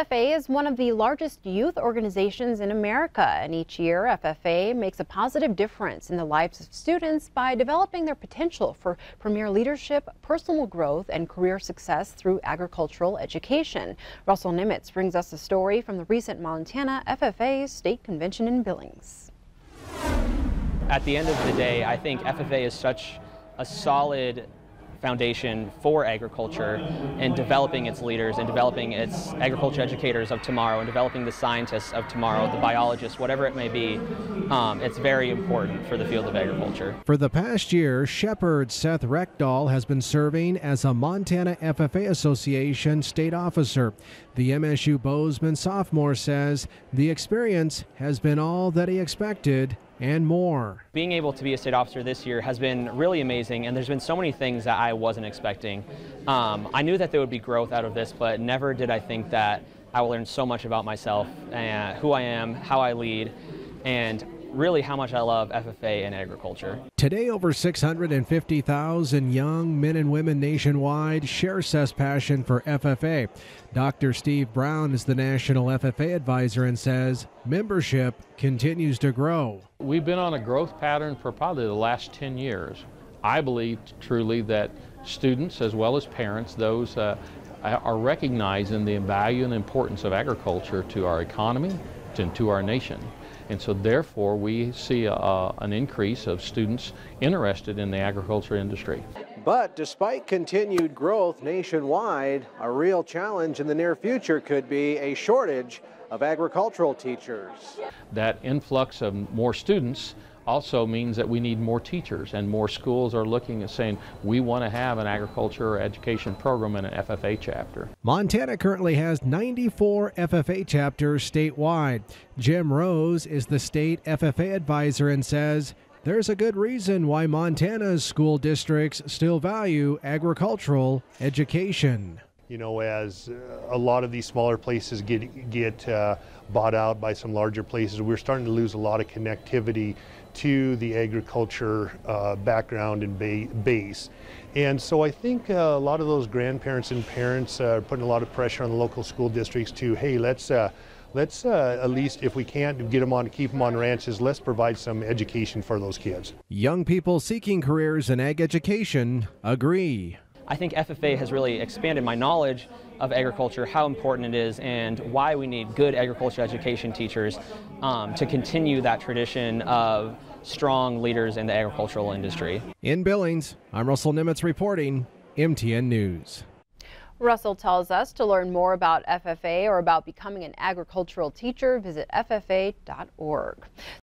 FFA is one of the largest youth organizations in America, and each year FFA makes a positive difference in the lives of students by developing their potential for premier leadership, personal growth, and career success through agricultural education. Russell Nimitz brings us a story from the recent Montana FFA State Convention in Billings. At the end of the day, I think FFA is such a solid foundation for agriculture and developing its leaders and developing its agriculture educators of tomorrow and developing the scientists of tomorrow, the biologists, whatever it may be. It's very important for the field of agriculture. For the past year, Shepherd Seth Reckdahl has been serving as a Montana FFA Association state officer. The MSU Bozeman sophomore says the experience has been all that he expected and more. Being able to be a state officer this year has been really amazing, and there's been so many things that I wasn't expecting. I knew that there would be growth out of this, but never did I think that I will learn so much about myself, and who I am, how I lead, and really how much I love FFA and agriculture. Today, over 650,000 young men and women nationwide share Seth's passion for FFA. Dr. Steve Brown is the National FFA Advisor and says membership continues to grow. We've been on a growth pattern for probably the last 10 years. I believe truly that students as well as parents, those are recognizing the value and importance of agriculture to our economy and to our nation. And so therefore we see an increase of students interested in the agriculture industry. But despite continued growth nationwide, a real challenge in the near future could be a shortage of agricultural teachers. That influx of more students also means that we need more teachers, and more schools are looking at saying we want to have an agriculture education program in an FFA chapter. Montana currently has 94 FFA chapters statewide. Jim Rose is the state FFA advisor and says there's a good reason why Montana's school districts still value agricultural education. You know, as a lot of these smaller places get bought out by some larger places, we're starting to lose a lot of connectivity to the agriculture background and base. And so I think a lot of those grandparents and parents are putting a lot of pressure on the local school districts to, hey, let's at least, if we can't get them on, keep them on ranches, let's provide some education for those kids. Young people seeking careers in ag education agree. I think FFA has really expanded my knowledge of agriculture, how important it is, and why we need good agriculture education teachers to continue that tradition of strong leaders in the agricultural industry. In Billings, I'm Russell Nimitz reporting, MTN News. Russell tells us to learn more about FFA or about becoming an agricultural teacher, visit ffa.org.